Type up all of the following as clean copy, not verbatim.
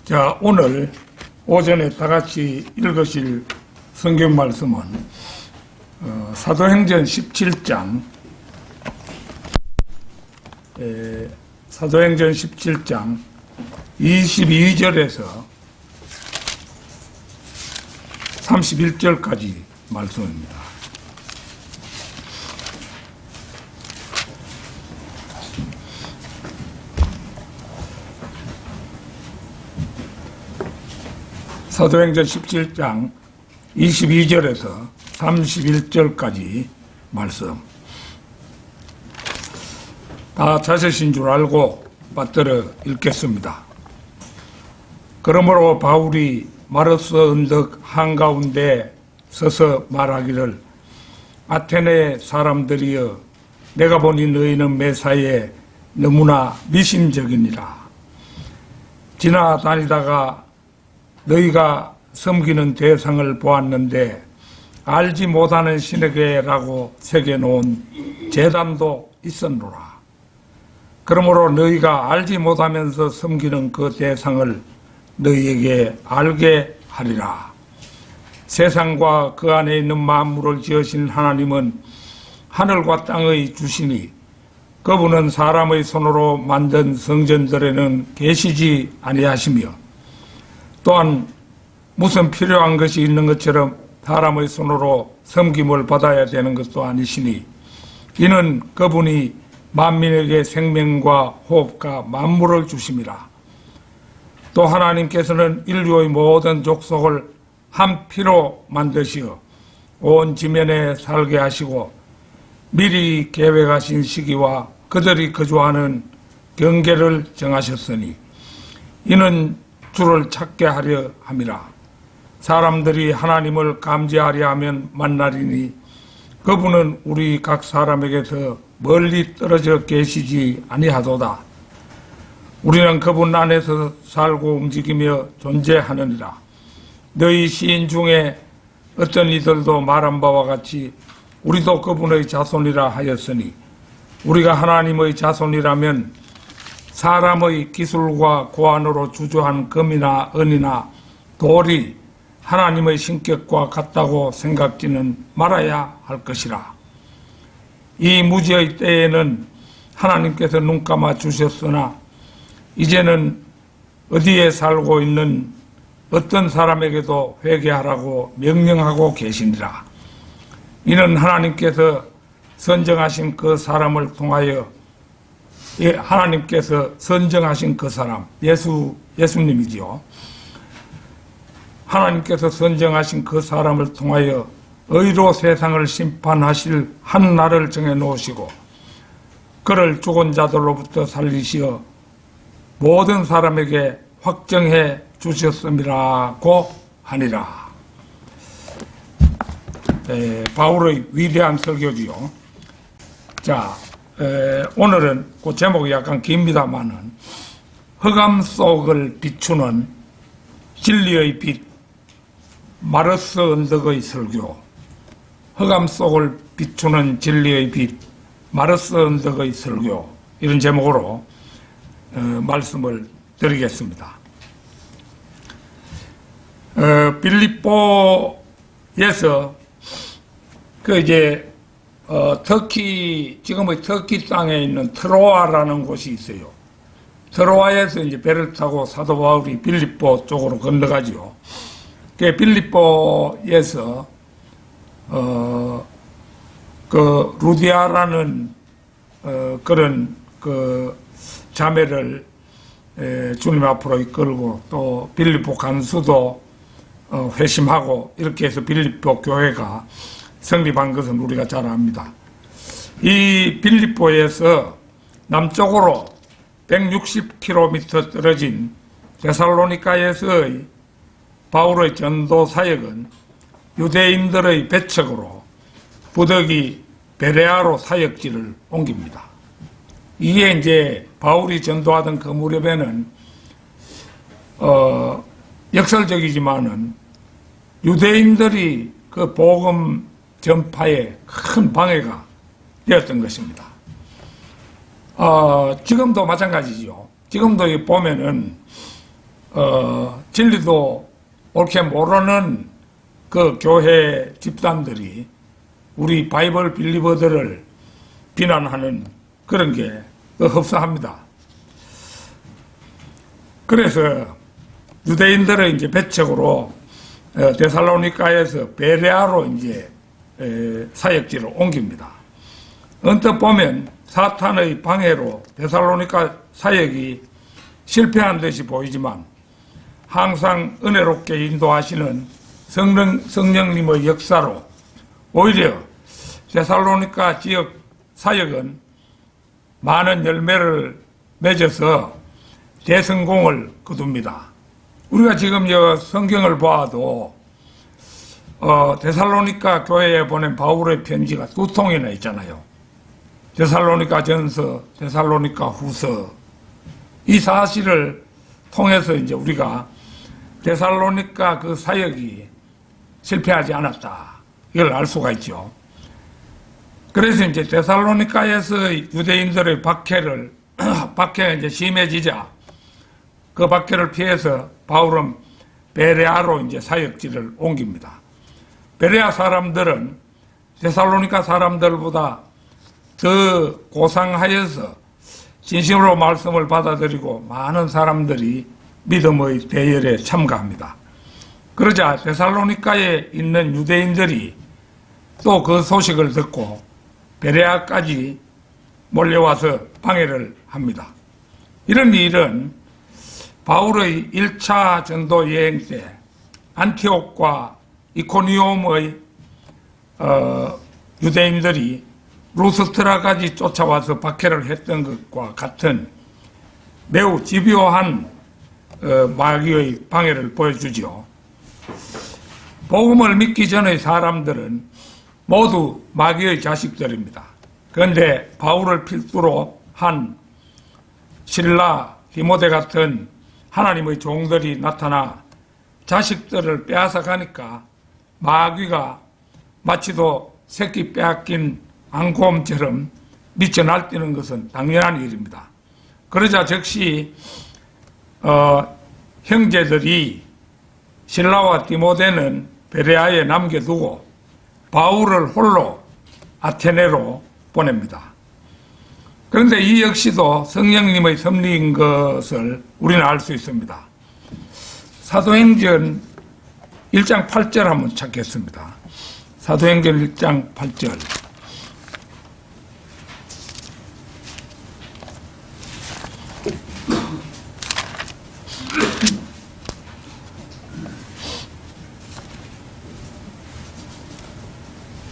자, 오늘 오전에 다 같이 읽으실 성경 말씀은 사도행전 17장 사도행전 17장 22절에서 31절까지 말씀입니다. 사도행전 17장 22절에서 31절까지 말씀. 다 찾으신 줄 알고 받들어 읽겠습니다. 그러므로 바울이 마르스 언덕 한가운데 서서 말하기를, 아테네 사람들이여, 내가 보니 너희는 매사에 너무나 미심적이니라. 지나다니다가 너희가 섬기는 대상을 보았는데 알지 못하는 신에게라고 새겨놓은 제단도 있었노라. 그러므로 너희가 알지 못하면서 섬기는 그 대상을 너희에게 알게 하리라. 세상과 그 안에 있는 만물을 지으신 하나님은 하늘과 땅의 주시니 그분은 사람의 손으로 만든 성전들에는 계시지 아니하시며 또한 무슨 필요한 것이 있는 것처럼 사람의 손으로 섬김을 받아야 되는 것도 아니시니 이는 그분이 만민에게 생명과 호흡과 만물을 주심이라. 또 하나님께서는 인류의 모든 족속을 한 피로 만드시어 온 지면에 살게 하시고 미리 계획하신 시기와 그들이 거주하는 경계를 정하셨으니 이는 주를 찾게 하려 함이라. 사람들이 하나님을 감지하려 하면 만나리니 그분은 우리 각 사람에게서 멀리 떨어져 계시지 아니하도다. 우리는 그분 안에서 살고 움직이며 존재하느니라. 너희 시인 중에 어떤 이들도 말한 바와 같이 우리도 그분의 자손이라 하였으니 우리가 하나님의 자손이라면 사람의 기술과 고안으로 주조한 금이나 은이나 돌이 하나님의 신격과 같다고 생각지는 말아야 할 것이라. 이 무지의 때에는 하나님께서 눈감아 주셨으나 이제는 어디에 살고 있는 어떤 사람에게도 회개하라고 명령하고 계시니라. 이는 하나님께서 선정하신 그 사람을 통하여 하나님께서 선정하신 그 사람, 예수님이지요. 하나님께서 선정하신 그 사람을 통하여 의로 세상을 심판하실 한 날을 정해놓으시고 그를 죽은 자들로부터 살리시어 모든 사람에게 확정해 주셨음이라고 하니라. 바울의 위대한 설교지요. 자, 오늘은 그 제목이 약간 깁니다만은 흑암 속을 비추는 진리의 빛, 마르스 언덕의 설교. 흑암 속을 비추는 진리의 빛, 마르스 언덕의 설교. 이런 제목으로 말씀을 드리겠습니다. 빌립보에서 터키, 지금의 터키 땅에 있는 트로아라는 곳이 있어요. 트로아에서 이제 배를 타고 사도 바울이 빌립보 쪽으로 건너가지요. 그 빌립보에서, 루디아라는, 그런, 자매를, 주님 앞으로 이끌고 또 빌립보 간수도, 회심하고 이렇게 해서 빌립보 교회가 성립한 것은 우리가 잘 압니다. 이 빌립보에서 남쪽으로 160km 떨어진 데살로니가에서의 바울의 전도 사역은 유대인들의 배척으로 부득이 베레아로 사역지를 옮깁니다. 이게 이제 바울이 전도하던 그 무렵에는 역설적이지만은 유대인들이 그 복음 전파에 큰 방해가 되었던 것입니다. 지금도 마찬가지죠. 지금도 보면은 진리도 옳게 모르는 그 교회 집단들이 우리 바이블 빌리버들을 비난하는 그런 게 흡사합니다. 그래서 유대인들의 이제 배척으로 데살로니가에서 베레아로 이제 사역지를 옮깁니다. 언뜻 보면 사탄의 방해로 데살로니가 사역이 실패한 듯이 보이지만 항상 은혜롭게 인도하시는 성령님의 역사로 오히려 데살로니가 지역 사역은 많은 열매를 맺어서 대성공을 거둡니다. 우리가 지금 성경을 봐도 데살로니가 교회에 보낸 바울의 편지가 2통이나 있잖아요. 데살로니가 전서, 데살로니가 후서. 이 사실을 통해서 이제 우리가 데살로니가 그 사역이 실패하지 않았다, 이걸 알 수가 있죠. 그래서 이제 데살로니가에서 유대인들의 박해가 이제 심해지자 그 박해를 피해서 바울은 베레아로 이제 사역지를 옮깁니다. 베레아 사람들은 데살로니가 사람들보다 더 고상하여서 진심으로 말씀을 받아들이고 많은 사람들이 믿음의 대열에 참가합니다. 그러자 데살로니가에 있는 유대인들이 또 그 소식을 듣고 베레아까지 몰려와서 방해를 합니다. 이런 일은 바울의 1차 전도 여행 때 안티옥과 이코니움의 유대인들이 루스트라까지 쫓아와서 박해를 했던 것과 같은 매우 집요한 마귀의 방해를 보여주죠. 복음을 믿기 전의 사람들은 모두 마귀의 자식들입니다. 그런데 바울을 필두로 한 실라, 디모데 같은 하나님의 종들이 나타나 자식들을 빼앗아 가니까 마귀가 마치도 새끼 빼앗긴 앙곰처럼 미쳐 날뛰는 것은 당연한 일입니다. 그러자 즉시 형제들이 실라와 디모데는 베레아에 남겨두고 바울을 홀로 아테네로 보냅니다. 그런데 이 역시도 성령님의 섭리인 것을 우리는 알 수 있습니다. 사도행전 1장 8절 한번 찾겠습니다. 사도행전 1장 8절.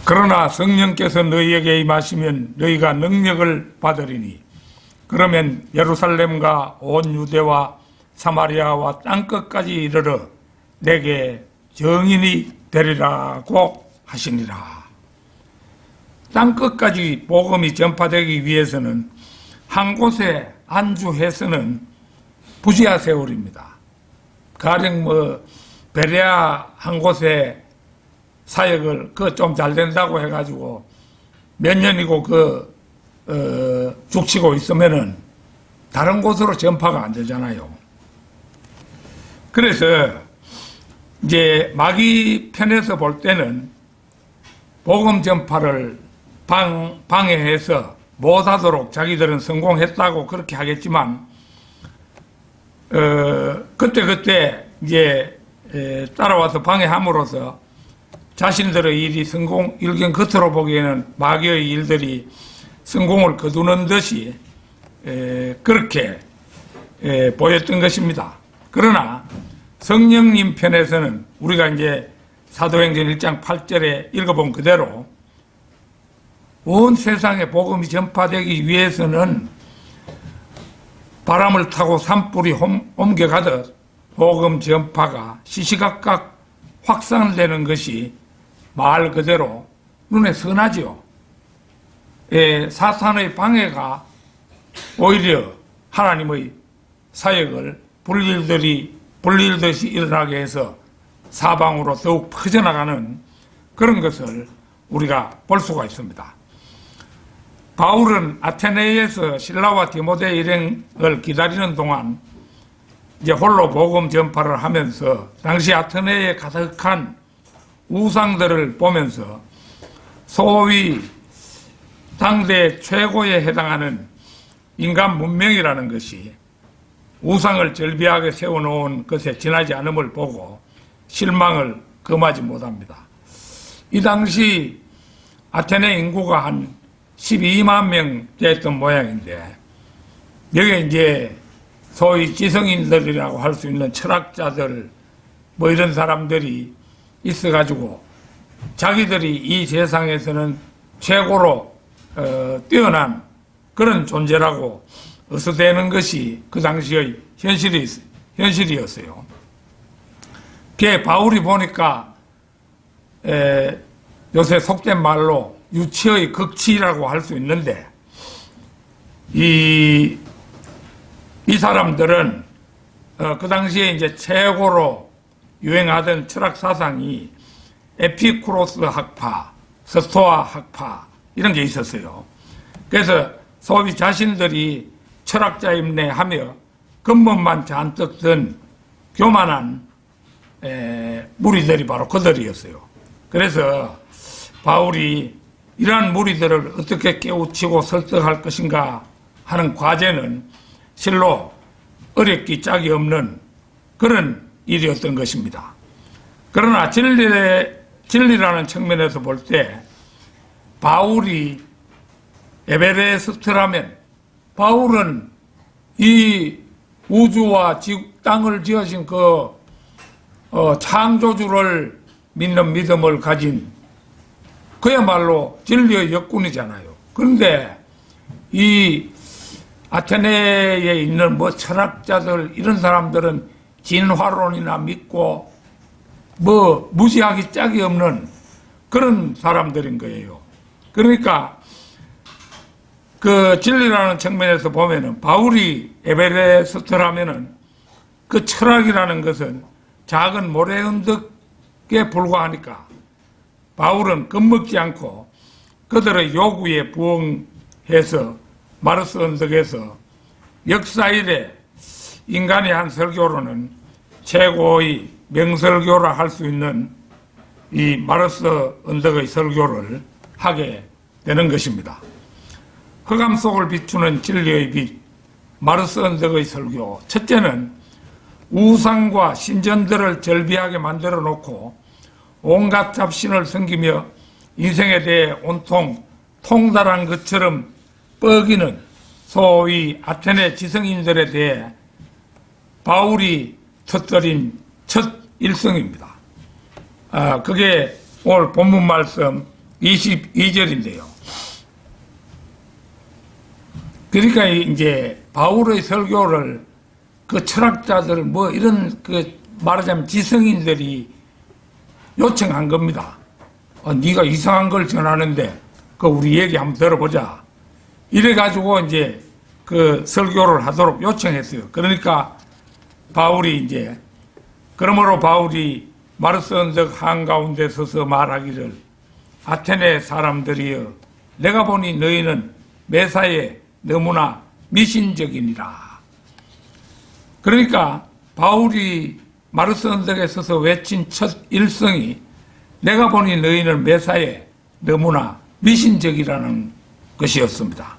그러나 성령께서 너희에게 임하시면 너희가 능력을 받으리니 그러면 예루살렘과 온 유대와 사마리아와 땅끝까지 이르러 내게 증인이 되리라고 하시니라. 땅끝까지 복음이 전파되기 위해서는 한 곳에 안주해서는 부지하 세월입니다. 가령 베레아 한 곳에 사역을 좀 잘 된다고 해가지고 몇 년이고 죽치고 있으면은 다른 곳으로 전파가 안 되잖아요. 그래서 이제 마귀 편에서 볼 때는 복음 전파를 방해해서 못하도록 자기들은 성공했다고 그렇게 하겠지만 그때 이제 따라와서 방해함으로써 자신들의 일이 일견 겉으로 보기에는 마귀의 일들이 성공을 거두는 듯이 그렇게 보였던 것입니다. 그러나 성령님 편에서는 우리가 이제 사도행전 1장 8절에 읽어본 그대로 온 세상에 복음이 전파되기 위해서는 바람을 타고 산불이 옮겨가듯 복음 전파가 시시각각 확산되는 것이 말 그대로 눈에 선하죠. 사탄의 방해가 오히려 하나님의 사역을 불릴듯이 일어나게 해서 사방으로 더욱 퍼져나가는 그런 것을 우리가 볼 수가 있습니다. 바울은 아테네에서 실라와 디모데 일행을 기다리는 동안 이제 홀로 복음 전파를 하면서 당시 아테네에 가득한 우상들을 보면서 소위 당대 최고에 해당하는 인간 문명이라는 것이 우상을 절비하게 세워놓은 것에 지나지 않음을 보고 실망을 금하지 못합니다. 이 당시 아테네 인구가 한 12만 명 됐던 모양인데 여기에 이제 소위 지성인들이라고 할 수 있는 철학자들 뭐 이런 사람들이 있어가지고 자기들이 이 세상에서는 최고로 뛰어난 그런 존재라고 어서대는 것이 그 당시의 현실이었어요. 그게 바울이 보니까 요새 속된 말로 유치의 극치라고 할 수 있는데 이 사람들은 그 당시에 이제 최고로 유행하던 철학 사상이 에피쿠로스 학파, 스토아 학파 이런 게 있었어요. 그래서 소위 자신들이 철학자임내 하며 근본만 잔뜩 든 교만한 무리들이 바로 그들이었어요. 그래서 바울이 이러한 무리들을 어떻게 깨우치고 설득할 것인가 하는 과제는 실로 어렵기 짝이 없는 그런 일이었던 것입니다. 그러나 진리라는 측면에서 볼 때 바울이 에베레스트라면 바울은 이 우주와 땅을 지으신 그 창조주를 믿는 믿음을 가진 그야말로 진리의 역군이잖아요. 그런데 이 아테네에 있는 뭐 철학자들 이런 사람들은 진화론이나 믿고 뭐 무시하기 짝이 없는 그런 사람들인 거예요. 그러니까 그 진리라는 측면에서 보면은 바울이 에베레스트라면은 그 철학이라는 것은 작은 모래 언덕에 불과하니까 바울은 겁먹지 않고 그들의 요구에 부응해서 마르스 언덕에서 역사 이래 인간이 한 설교로는 최고의 명설교라 할 수 있는 이 마르스 언덕의 설교를 하게 되는 것입니다. 흑암 속을 비추는 진리의 빛, 마르스 언덕의 설교. 첫째는 우상과 신전들을 절비하게 만들어 놓고 온갖 잡신을 섬기며 인생에 대해 온통 통달한 것처럼 뻐기는 소위 아테네 지성인들에 대해 바울이 터뜨린 첫 일성입니다. 그게 오늘 본문 말씀 22절인데요. 그러니까 이제 바울의 설교를 그 철학자들 뭐 이런 그 말하자면 지성인들이 요청한 겁니다. 네가 이상한 걸 전하는데 그 우리 얘기 한번 들어보자. 이래가지고 이제 그 설교를 하도록 요청했어요. 그러니까 바울이 이제 그러므로 바울이 마르스 언덕 한가운데 서서 말하기를 아테네 사람들이여 내가 보니 너희는 매사에 너무나 미신적이니라. 그러니까 바울이 마르스 언덕에 서서 외친 첫 일성이 내가 보니 너희는 매사에 너무나 미신적이라는 것이었습니다.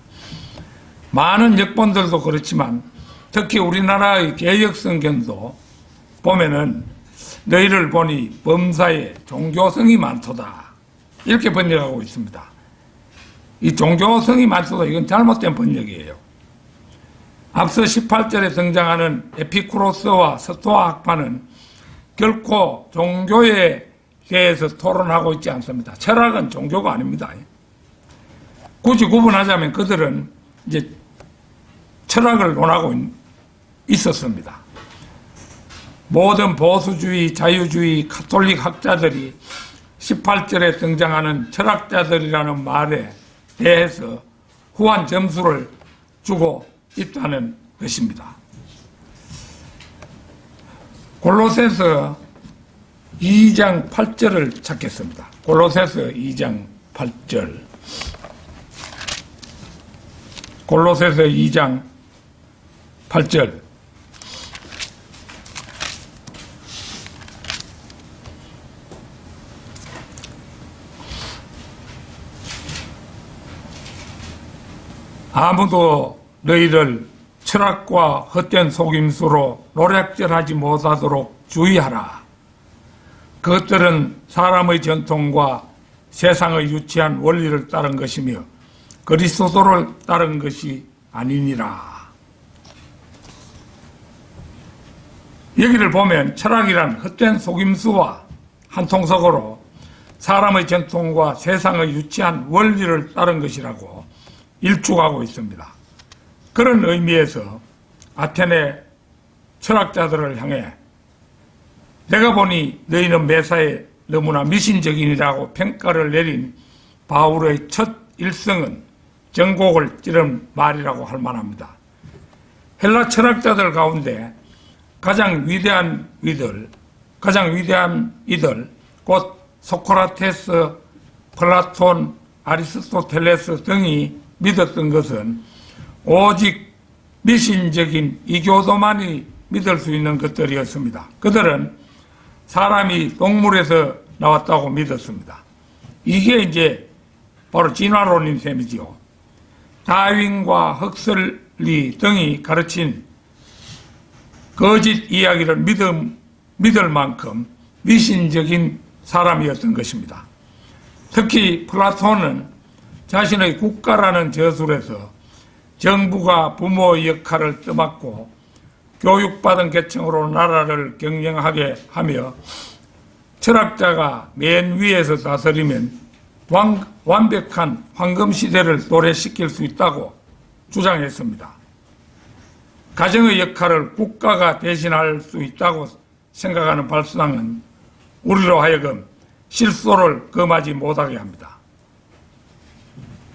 많은 역본들도 그렇지만 특히 우리나라의 개역성경도 보면은 너희를 보니 범사에 종교성이 많도다 이렇게 번역하고 있습니다. 이 종교성이 많도다 이건 잘못된 번역이에요. 앞서 18절에 등장하는 에피쿠로스와 스토아 학파는 결코 종교에 대해서 토론하고 있지 않습니다. 철학은 종교가 아닙니다. 굳이 구분하자면 그들은 이제 철학을 논하고 있었습니다. 모든 보수주의, 자유주의, 가톨릭 학자들이 18절에 등장하는 철학자들이라는 말에 대해서 후한 점수를 주고 있다는 것입니다. 골로새서 2장 8절을 찾겠습니다. 골로새서 2장 8절. 골로새서 2장 8절. 아무도 너희를 철학과 헛된 속임수로 노략질하지 못하도록 주의하라. 그것들은 사람의 전통과 세상의 유치한 원리를 따른 것이며 그리스도를 따른 것이 아니니라. 여기를 보면 철학이란 헛된 속임수와 한통속으로 사람의 전통과 세상의 유치한 원리를 따른 것이라고 일축하고 있습니다. 그런 의미에서 아테네 철학자들을 향해 내가 보니 너희는 매사에 너무나 미신적인이라고 평가를 내린 바울의 첫 일성은 전곡을 찌른 말이라고 할 만합니다. 헬라 철학자들 가운데 가장 위대한 이들, 곧 소크라테스, 플라톤, 아리스토텔레스 등이 믿었던 것은 오직 미신적인 이교도만이 믿을 수 있는 것들이었습니다. 그들은 사람이 동물에서 나왔다고 믿었습니다. 이게 이제 바로 진화론인 셈이지요. 다윈과 헉슬리 등이 가르친 거짓 이야기를 믿을 만큼 미신적인 사람이었던 것입니다. 특히 플라톤은 자신의 국가라는 저술에서 정부가 부모의 역할을 떠맡고 교육받은 계층으로 나라를 경영하게 하며 철학자가 맨 위에서 다스리면 완벽한 황금시대를 도래시킬 수 있다고 주장했습니다. 가정의 역할을 국가가 대신할 수 있다고 생각하는 발상은 우리로 하여금 실소를 금하지 못하게 합니다.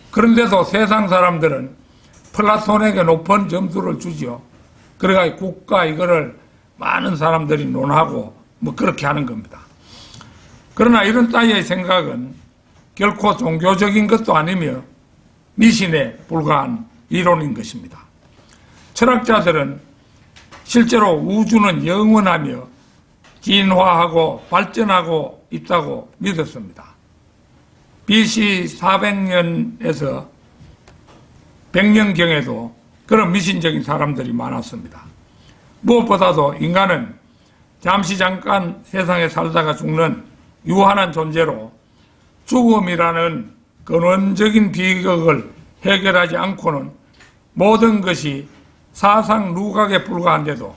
그런데도 세상 사람들은 플라톤에게 높은 점수를 주죠. 그래가 국가 이거를 많은 사람들이 논하고 뭐 그렇게 하는 겁니다. 그러나 이런 따위의 생각은 결코 종교적인 것도 아니며 미신에 불과한 이론인 것입니다. 철학자들은 실제로 우주는 영원하며 진화하고 발전하고 있다고 믿었습니다. BC 400년에서 100년경에도 그런 미신적인 사람들이 많았습니다. 무엇보다도 인간은 잠깐 세상에 살다가 죽는 유한한 존재로 죽음이라는 근원적인 비극을 해결하지 않고는 모든 것이 사상 누각에 불과한데도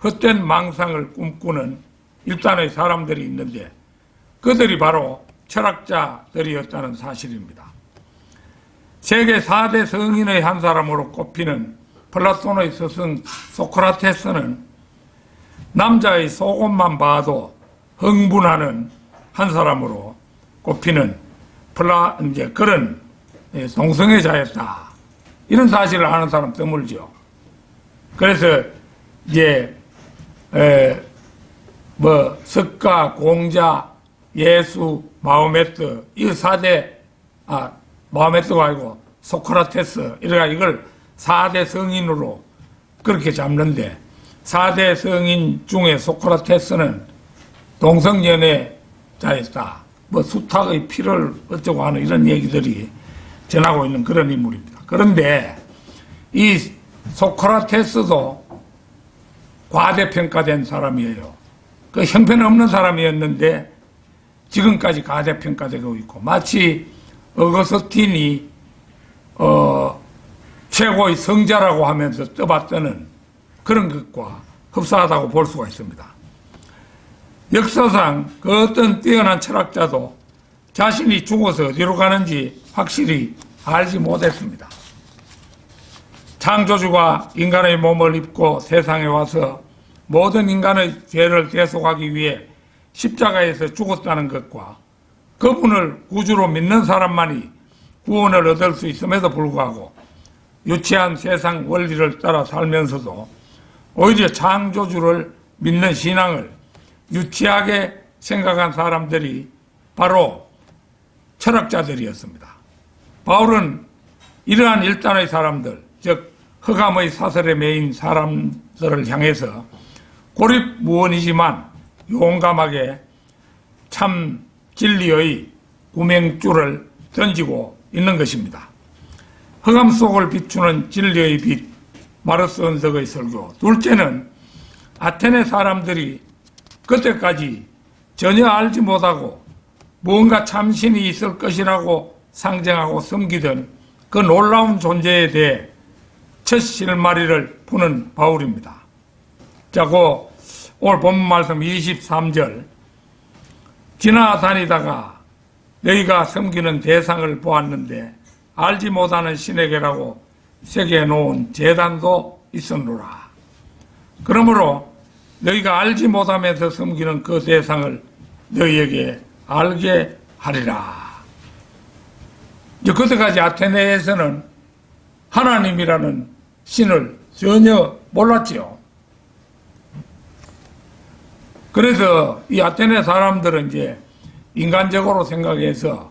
헛된 망상을 꿈꾸는 일단의 사람들이 있는데 그들이 바로 철학자들이었다는 사실입니다. 세계 4대 성인의 한 사람으로 꼽히는 플라톤의 스승 소크라테스는 남자의 속옷만 봐도 흥분하는 한 사람으로 꼽히는 그런 동성애자였다. 이런 사실을 아는 사람 드물죠. 그래서 이제 석가, 공자, 예수, 마호메트 이 4대 마호메트가 아니고 소크라테스 이걸 4대 성인으로 그렇게 잡는데 4대 성인 중에 소크라테스는 동성연애자였다. 수탉의 피를 어쩌고 하는 이런 얘기들이 전하고 있는 그런 인물입니다. 그런데 이 소크라테스도 과대평가된 사람이에요. 그 형편없는 사람이었는데 지금까지 과대평가되고 있고 마치 어거스틴이 최고의 성자라고 하면서 떠받드는 그런 것과 흡사하다고 볼 수가 있습니다. 역사상 그 어떤 뛰어난 철학자도 자신이 죽어서 어디로 가는지 확실히 알지 못했습니다. 창조주가 인간의 몸을 입고 세상에 와서 모든 인간의 죄를 대속하기 위해 십자가에서 죽었다는 것과 그분을 구주로 믿는 사람만이 구원을 얻을 수 있음에도 불구하고 유치한 세상 원리를 따라 살면서도 오히려 창조주를 믿는 신앙을 유치하게 생각한 사람들이 바로 철학자들이었습니다. 바울은 이러한 일단의 사람들, 즉 흑암의 사슬에 매인 사람들을 향해서 고립무원이지만 용감하게 참 진리의 구명줄을 던지고 있는 것입니다. 흑암 속을 비추는 진리의 빛, 마르스 언덕의 설교. 둘째는 아테네 사람들이 그때까지 전혀 알지 못하고 무언가 참신이 있을 것이라고 상정하고 섬기던 그 놀라운 존재에 대해 첫 실마리를 푸는 바울입니다. 자, 오늘 본문 말씀 23절. 지나다니다가 너희가 섬기는 대상을 보았는데 알지 못하는 신에게라고 새겨놓은 제단도 있었노라. 그러므로 너희가 알지 못하면서 섬기는 그 대상을 너희에게 알게 하리라. 이제 그때까지 아테네에서는 하나님이라는 신을 전혀 몰랐지요. 그래서 이 아테네 사람들은 이제 인간적으로 생각해서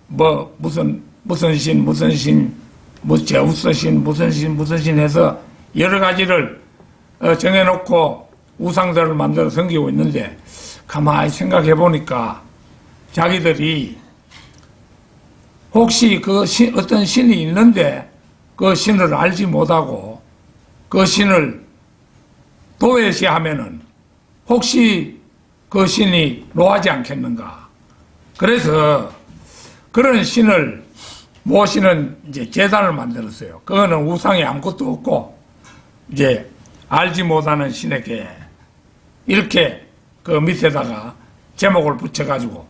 무슨 신, 제우스 신, 무슨 신 해서 여러 가지를 정해놓고 우상들을 만들어 섬기고 있는데 가만히 생각해 보니까 자기들이 혹시 어떤 신이 있는데 그 신을 알지 못하고 그 신을 도외시하면은 혹시 그 신이 노하지 않겠는가. 그래서 그런 신을 모시는 이제 제단을 만들었어요. 그거는 우상이 아무것도 없고 이제 알지 못하는 신에게 이렇게 그 밑에다가 제목을 붙여가지고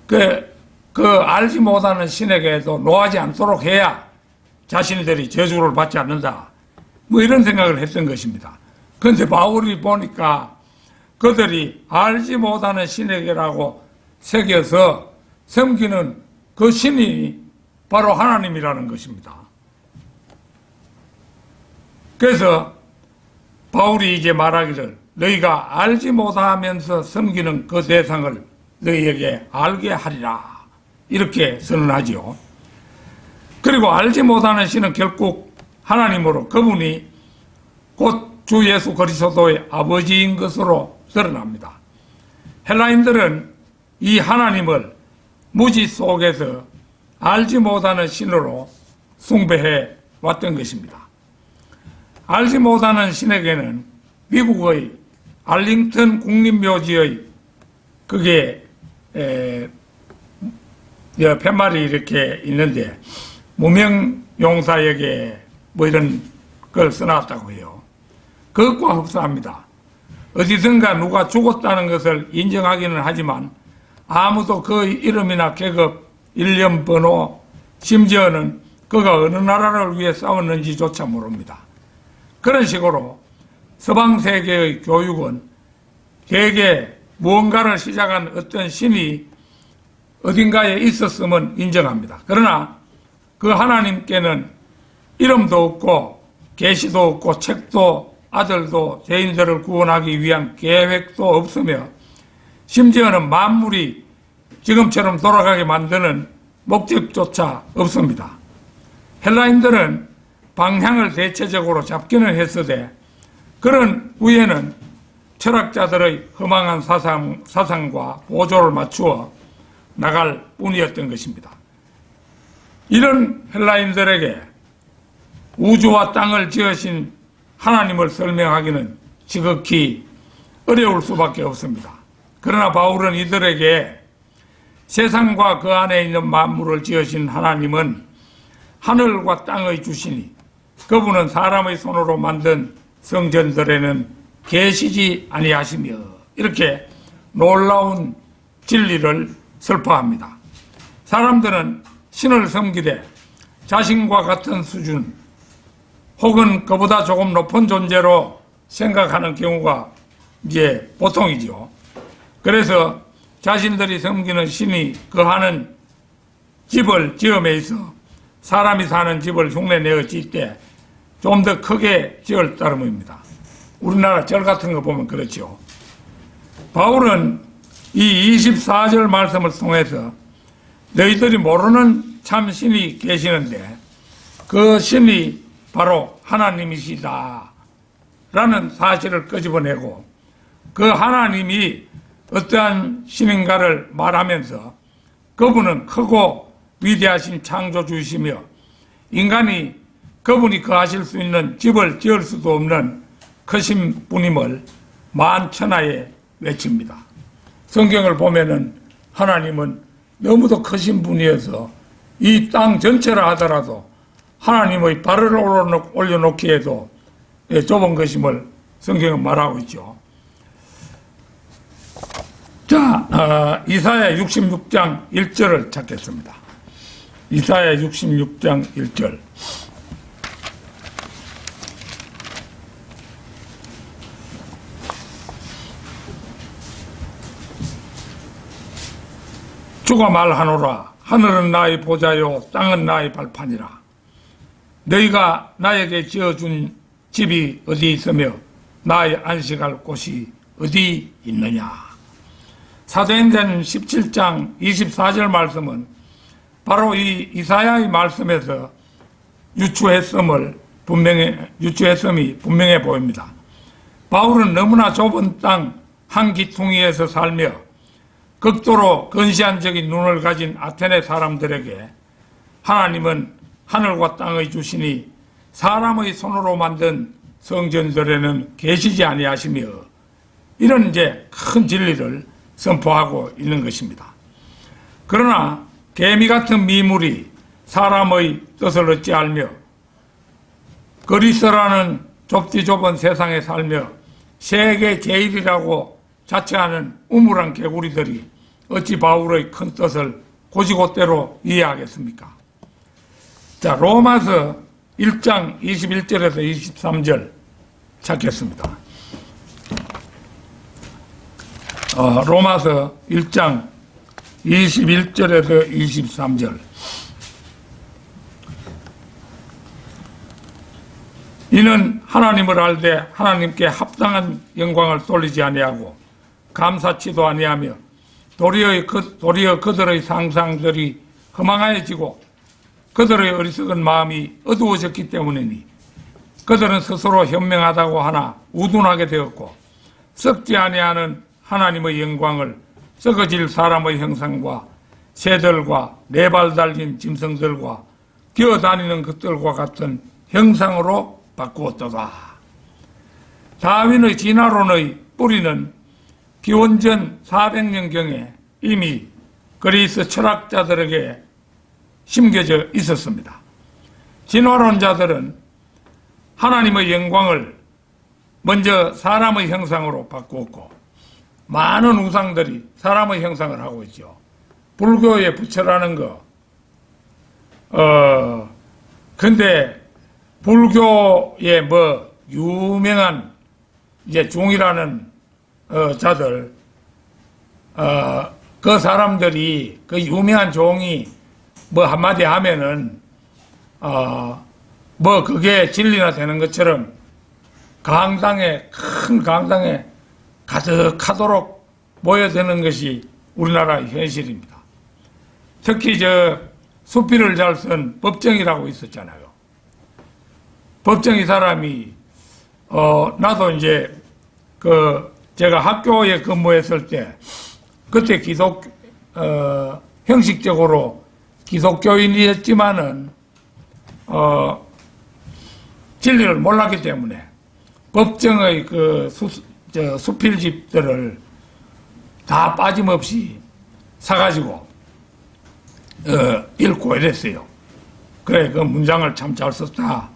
그 알지 못하는 신에게도 노하지 않도록 해야 자신들이 저주를 받지 않는다. 뭐 이런 생각을 했던 것입니다. 그런데 바울이 보니까 그들이 알지 못하는 신에게라고 새겨서 섬기는 그 신이 바로 하나님이라는 것입니다. 그래서 바울이 이제 말하기를 너희가 알지 못하면서 섬기는 그 대상을 너희에게 알게 하리라. 이렇게 선언하지요. 그리고 알지 못하는 신은 결국 하나님으로 그분이 곧 주 예수 그리스도의 아버지인 것으로 드러납니다. 헬라인들은 이 하나님을 무지 속에서 알지 못하는 신으로 숭배해 왔던 것입니다. 알지 못하는 신에게는 미국의 알링턴 국립묘지의 그게 팻말이 이렇게 있는데 무명용사에게 뭐 이런 걸 써놨다고 해요. 그것과 흡사합니다. 어디선가 누가 죽었다는 것을 인정하기는 하지만 아무도 그 이름이나 계급, 일련 번호, 심지어는 그가 어느 나라를 위해 싸웠는지조차 모릅니다. 그런 식으로 서방 세계의 교육은 대개 무언가를 시작한 어떤 신이 어딘가에 있었음은 인정합니다. 그러나 그 하나님께는 이름도 없고 계시도 없고 책도 아들도 죄인들을 구원하기 위한 계획도 없으며 심지어는 만물이 지금처럼 돌아가게 만드는 목적조차 없습니다. 헬라인들은 방향을 대체적으로 잡기는 했으되 그런 후에는 철학자들의 허망한 사상과 보조를 맞추어 나갈 뿐이었던 것입니다. 이런 헬라인들에게 우주와 땅을 지으신 하나님을 설명하기는 지극히 어려울 수밖에 없습니다. 그러나 바울은 이들에게 세상과 그 안에 있는 만물을 지으신 하나님은 하늘과 땅의 주시니 그분은 사람의 손으로 만든 성전들에는 계시지 아니하시며 이렇게 놀라운 진리를 설파합니다. 사람들은 신을 섬기되 자신과 같은 수준 혹은 그보다 조금 높은 존재로 생각하는 경우가 이제 보통이죠. 그래서 자신들이 섬기는 신이 거하는 집을 지음에 있어 사람이 사는 집을 흉내내어 짓되 좀 더 크게 지을 따름입니다. 우리나라 절 같은 거 보면 그렇죠. 바울은 이 24절 말씀을 통해서 너희들이 모르는 참 신이 계시는데 그 신이 바로 하나님이시다 라는 사실을 끄집어내고 그 하나님이 어떠한 신인가를 말하면서 그분은 크고 위대하신 창조주이시며 인간이 그분이 거하실 수 있는 집을 지을 수도 없는 크신 분임을 만천하에 외칩니다. 성경을 보면은 하나님은 너무도 크신 분이어서 이 땅 전체라 하더라도 하나님의 발을 올려놓기에도 좁은 것임을 성경은 말하고 있죠. 자, 이사야 66장 1절을 찾겠습니다. 이사야 66장 1절. 주가 말하노라. 하늘은 나의 보좌요 땅은 나의 발판이라. 너희가 나에게 지어준 집이 어디 있으며 나의 안식할 곳이 어디 있느냐. 사도행전 17장 24절 말씀은 바로 이 이사야의 말씀에서 유추했음이 분명해 보입니다. 바울은 너무나 좁은 땅 한 기퉁이에서 살며 극도로 근시안적인 눈을 가진 아테네 사람들에게 하나님은 하늘과 땅의 주신이 사람의 손으로 만든 성전들에는 계시지 아니하시며 이런 이제 큰 진리를 선포하고 있는 것입니다. 그러나 개미 같은 미물이 사람의 뜻을 얻지 알며 그리스라는 좁디 좁은 세상에 살며 세계 제일이라고 자처하는 우물한 개구리들이 어찌 바울의 큰 뜻을 곧이곧대로 이해하겠습니까? 자, 로마서 1장 21절에서 23절 찾겠습니다. 로마서 1장 21절에서 23절. 이는 하나님을 알되 하나님께 합당한 영광을 돌리지 아니하고 감사치도 아니하며 도리어 그들의 상상들이 허망해지고 그들의 어리석은 마음이 어두워졌기 때문이니 그들은 스스로 현명하다고 하나 우둔하게 되었고 썩지 아니하는 하나님의 영광을 썩어질 사람의 형상과 새들과 네 발 달린 짐승들과 기어다니는 것들과 같은 형상으로 바꾸었도다. 다윈의 진화론의 뿌리는 기원전 400년경에 이미 그리스 철학자들에게 심겨져 있었습니다. 진화론자들은 하나님의 영광을 먼저 사람의 형상으로 바꾸었고 많은 우상들이 사람의 형상을 하고 있죠. 불교의 부처라는 거. 근데 불교의 뭐 유명한 이제 종이라는 자들, 그 사람들이 그 유명한 종이 뭐 한마디 하면은 뭐 그게 진리나 되는 것처럼 강당에 큰 강당에 가득하도록 모여드는 것이 우리나라의 현실입니다. 특히 저 수필을 잘 쓴 법정이라고 있었잖아요. 법정이 사람이 나도 이제 제가 학교에 근무했을 때 그때 형식적으로 기독교인이었지만은 진리를 몰랐기 때문에 법정의 수필집들을 다 빠짐없이 사가지고 읽고 이랬어요. 그래, 그 문장을 참 잘 썼다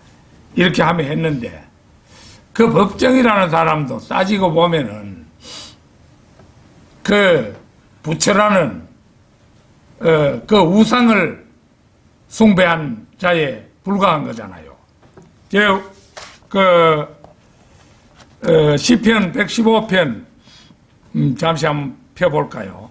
이렇게 하면 했는데 그 법정이라는 사람도 따지고 보면은 그 부처라는 그 우상을 숭배한 자에 불과한 거잖아요. 시편 115편 잠시 한번 펴볼까요?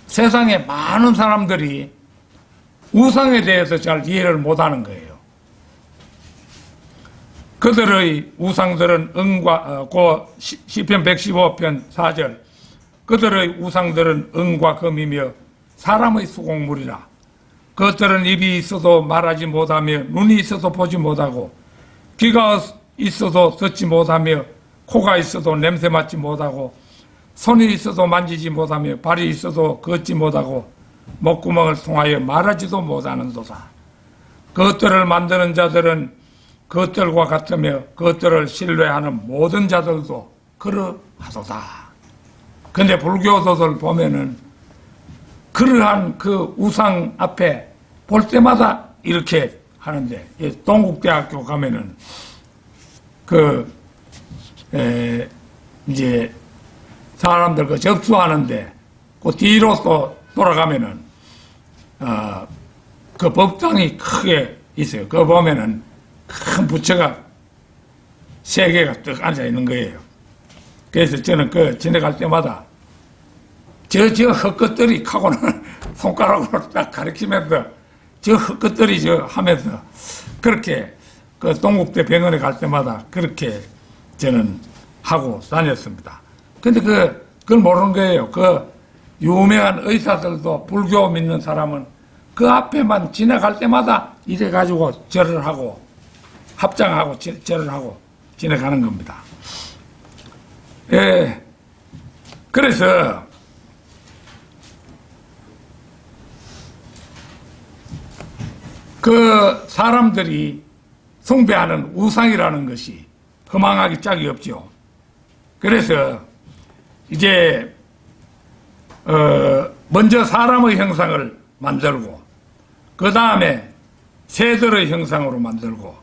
세상에 많은 사람들이 우상에 대해서 잘 이해를 못하는 거예요. 그들의 우상들은 시편 115편 4절 그들의 우상들은 은과 금이며 사람의 수공물이라. 그것들은 입이 있어도 말하지 못하며 눈이 있어도 보지 못하고 귀가 있어도 듣지 못하며 코가 있어도 냄새 맡지 못하고 손이 있어도 만지지 못하며 발이 있어도 걷지 못하고 목구멍을 통하여 말하지도 못하는도다. 그것들을 만드는 자들은 그것들과 같으며 그것들을 신뢰하는 모든 자들도 그러하도다. 근데 불교도들 보면은 그러한 그 우상 앞에 볼 때마다 이렇게 하는데, 동국대학교 가면은 이제 사람들 그 접수하는데 그 뒤로 또 돌아가면은 그 법당이 크게 있어요. 그거 보면은 큰 부처가 3개가 딱 앉아 있는 거예요. 그래서 저는 그 지나갈 때마다 저 헛것들이 하고는 손가락으로 딱 가리키면서 저 헛것들이 하면서 그렇게 그 동국대 병원에 갈 때마다 그렇게 저는 하고 다녔습니다. 근데 그걸 모르는 거예요. 그 유명한 의사들도 불교 믿는 사람은 그 앞에만 지나갈 때마다 이래가지고 절을 하고 합장하고 절을 하고 지나가는 겁니다. 예. 그래서 그 사람들이 숭배하는 우상이라는 것이 허망하기 짝이 없죠. 그래서 이제 먼저 사람의 형상을 만들고 그 다음에 새들의 형상으로 만들고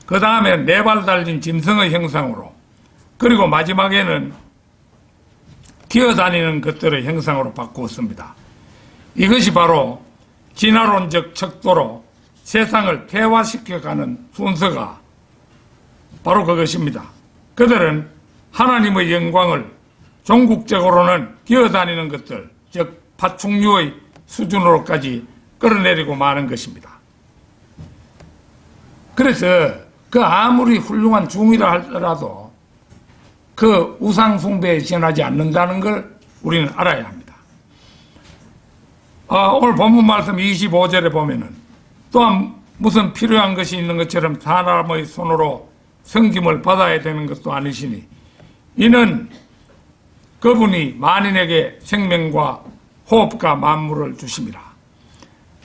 그 다음에 4발 달린 짐승의 형상으로 그리고 마지막에는 기어다니는 것들의 형상으로 바꾸었습니다. 이것이 바로 진화론적 척도로 세상을 태화시켜가는 순서가 바로 그것입니다. 그들은 하나님의 영광을 종국적으로는 기어다니는 것들, 즉 파충류의 수준으로까지 끌어내리고 마는 것입니다. 그래서 그 아무리 훌륭한 중이라 할지라도 그 우상 숭배에 지나지 않는다는 걸 우리는 알아야 합니다. 오늘 본문 말씀 25절에 보면은 또한 무슨 필요한 것이 있는 것처럼 사람의 손으로 섬김을 받아야 되는 것도 아니시니 이는 그분이 만인에게 생명과 호흡과 만물을 주심이라.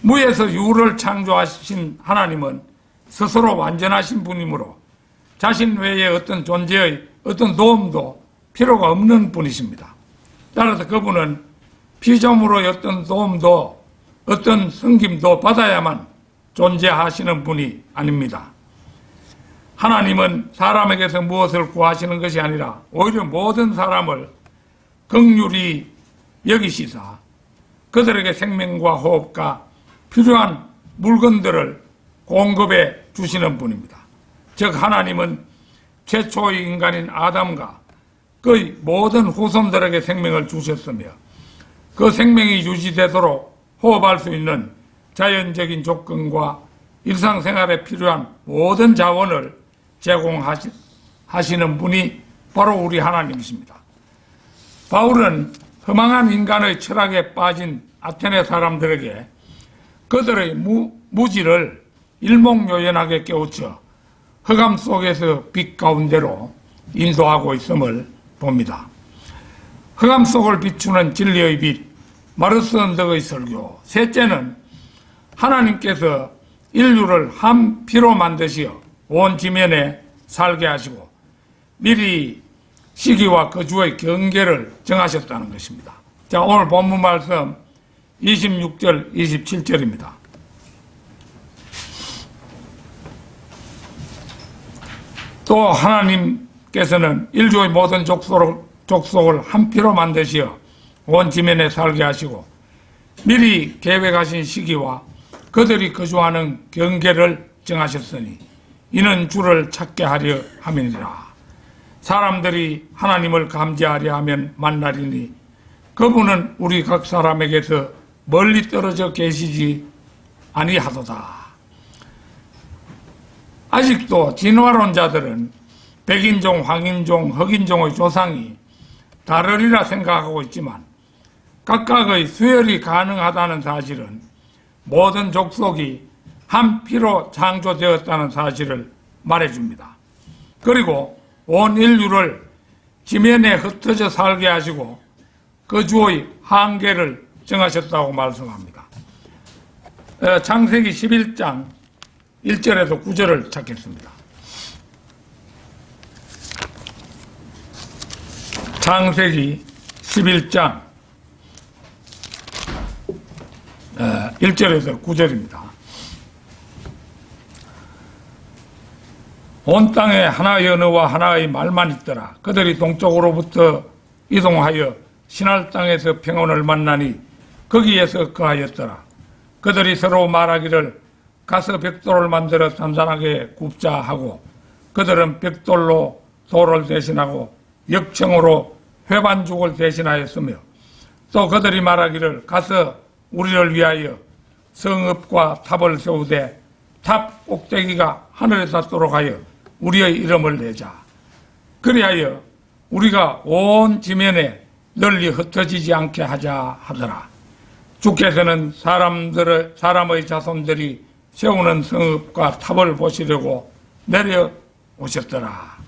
무에서 유를 창조하신 하나님은 스스로 완전하신 분이므로 자신 외에 어떤 존재의 어떤 도움도 필요가 없는 분이십니다. 따라서 그분은 피조물의 어떤 도움도 어떤 섬김도 받아야만 존재하시는 분이 아닙니다. 하나님은 사람에게서 무엇을 구하시는 것이 아니라 오히려 모든 사람을 긍휼히 여기시사 그들에게 생명과 호흡과 필요한 물건들을 공급해 주시는 분입니다. 즉 하나님은 최초의 인간인 아담과 그의 모든 후손들에게 생명을 주셨으며 그 생명이 유지되도록 호흡할 수 있는 자연적인 조건과 일상생활에 필요한 모든 자원을 제공하시는 분이 바로 우리 하나님이십니다. 바울은 허망한 인간의 철학에 빠진 아테네 사람들에게 그들의 무지를 일목요연하게 깨우쳐 흑암 속에서 빛 가운데로 인도하고 있음을 봅니다. 흑암 속을 비추는 진리의 빛, 마르스 언덕의 설교. 셋째는 하나님께서 인류를 한 피로 만드시어 온 지면에 살게 하시고 미리 시기와 거주의 경계를 정하셨다는 것입니다. 자, 오늘 본문 말씀 26절, 27절입니다. 또 하나님께서는 인류의 모든 족속을 한 피로 만드시어 온 지면에 살게 하시고 미리 계획하신 시기와 그들이 거주하는 경계를 정하셨으니 이는 주를 찾게 하려 함이니라. 사람들이 하나님을 감지하려 하면 만나리니 그분은 우리 각 사람에게서 멀리 떨어져 계시지 아니하도다. 아직도 진화론자들은 백인종, 황인종, 흑인종의 조상이 다르리라 생각하고 있지만 각각의 수혈이 가능하다는 사실은 모든 족속이 한 피로 창조되었다는 사실을 말해줍니다. 그리고 온 인류를 지면에 흩어져 살게 하시고 거주의 한계를 정하셨다고 말씀합니다. 창세기 11장 1절에서 9절을 찾겠습니다. 창세기 11장 1절에서 9절입니다. 온 땅에 하나의 언어와 하나의 말만 있더라. 그들이 동쪽으로부터 이동하여 신할 땅에서 평원을 만나니 거기에서 거하였더라. 그들이 서로 말하기를 가서 벽돌을 만들어 단단하게 굽자 하고 그들은 벽돌로 돌을 대신하고 역청으로 회반죽을 대신하였으며 또 그들이 말하기를 가서 우리를 위하여 성읍과 탑을 세우되 탑 꼭대기가 하늘에 닿도록 하여 우리의 이름을 내자. 그리하여 우리가 온 지면에 널리 흩어지지 않게 하자 하더라. 주께서는 사람의 자손들이 세우는 성읍과 탑을 보시려고 내려오셨더라.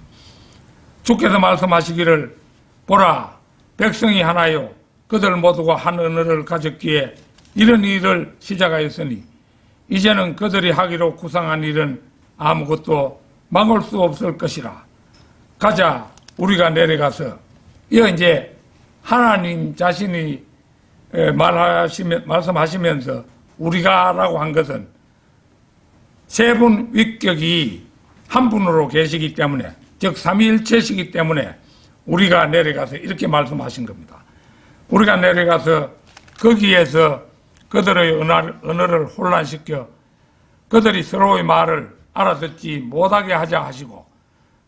주께서 말씀하시기를 보라, 백성이 하나요 그들 모두가 한 언어를 가졌기에 이런 일을 시작하였으니 이제는 그들이 하기로 구상한 일은 아무것도 막을 수 없을 것이라. 가자, 우리가 내려가서. 이거 이제 하나님 자신이 말씀하시면서 우리가라고 한 것은 세 분 위격이 한 분으로 계시기 때문에, 즉 삼위일체시기 때문에 우리가 내려가서 이렇게 말씀하신 겁니다. 우리가 내려가서 거기에서 그들의 언어를 혼란시켜 그들이 서로의 말을 알아듣지 못하게 하자 하시고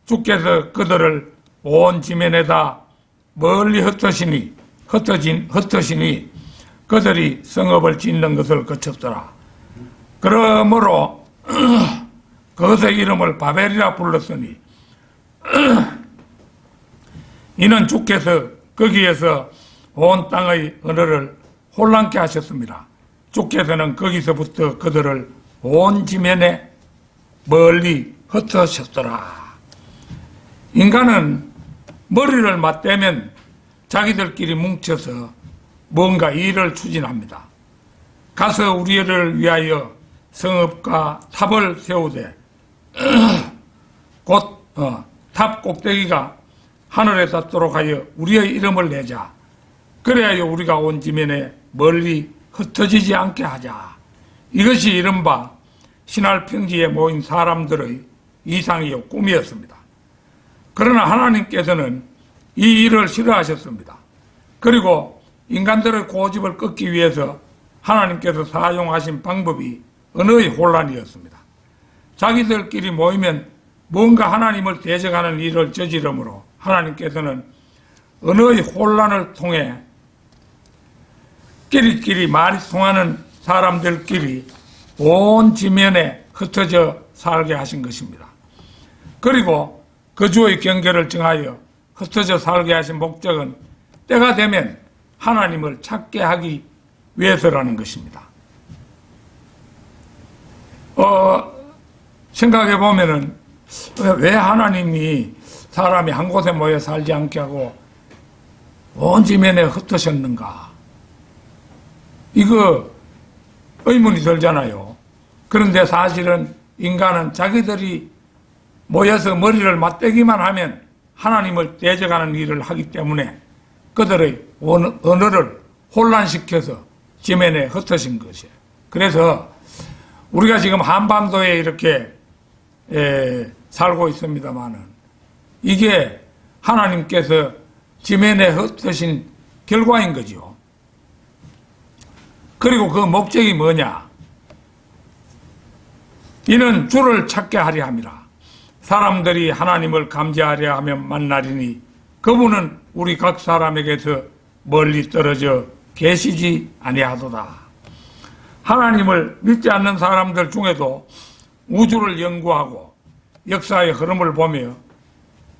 주께서 그들을 온 지면에다 멀리 흩으시니 그들이 성읍을 짓는 것을 거쳤더라. 그러므로 그것의 이름을 바벨이라 불렀으니 이는 주께서 거기에서 온 땅의 언어를 혼란케 하셨습니다. 주께서는 거기서부터 그들을 온 지면에 멀리 흩으셨더라. 인간은 머리를 맞대면 자기들끼리 뭉쳐서 뭔가 일을 추진합니다. 가서 우리를 위하여 성읍과 탑을 세우되 곧 탑 꼭대기가 하늘에 닿도록 하여 우리의 이름을 내자. 그래야 우리가 온 지면에 멀리 흩어지지 않게 하자. 이것이 이른바 신할 평지에 모인 사람들의 이상이요 꿈이었습니다. 그러나 하나님께서는 이 일을 싫어하셨습니다. 그리고 인간들의 고집을 꺾기 위해서 하나님께서 사용하신 방법이 언어의 혼란이었습니다. 자기들끼리 모이면 뭔가 하나님을 대적하는 일을 저지르므로 하나님께서는 언어의 혼란을 통해 끼리끼리 말이 통하는 사람들끼리 온 지면에 흩어져 살게 하신 것입니다. 그리고 거주의 경계를 정하여 흩어져 살게 하신 목적은 때가 되면 하나님을 찾게 하기 위해서라는 것입니다. 생각해 보면은 왜 하나님이 사람이 한 곳에 모여 살지 않게 하고 온 지면에 흩으셨는가? 이거 의문이 들잖아요. 그런데 사실은 인간은 자기들이 모여서 머리를 맞대기만 하면 하나님을 대적하는 일을 하기 때문에 그들의 언어를 혼란시켜서 지면에 흩으신 것이에요. 그래서 우리가 지금 한반도에 이렇게 살고 있습니다만은 이게 하나님께서 지면에 흩으신 결과인 거죠. 그리고 그 목적이 뭐냐? 이는 주를 찾게 하려 함이라. 사람들이 하나님을 감지하려 하면 만나리니 그분은 우리 각 사람에게서 멀리 떨어져 계시지 아니하도다. 하나님을 믿지 않는 사람들 중에도 우주를 연구하고 역사의 흐름을 보며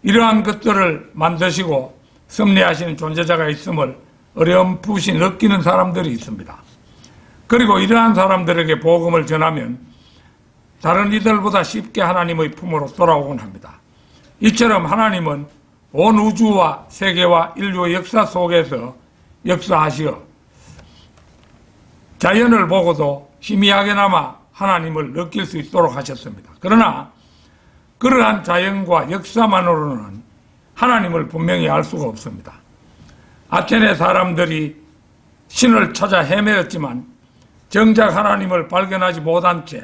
이러한 것들을 만드시고 섭리하시는 존재자가 있음을 어렴풋이 느끼는 사람들이 있습니다. 그리고 이러한 사람들에게 복음을 전하면 다른 이들보다 쉽게 하나님의 품으로 돌아오곤 합니다. 이처럼 하나님은 온 우주와 세계와 인류의 역사 속에서 역사하시어 자연을 보고도 희미하게나마 하나님을 느낄 수 있도록 하셨습니다. 그러나 그러한 자연과 역사만으로는 하나님을 분명히 알 수가 없습니다. 아테네 사람들이 신을 찾아 헤매었지만 정작 하나님을 발견하지 못한 채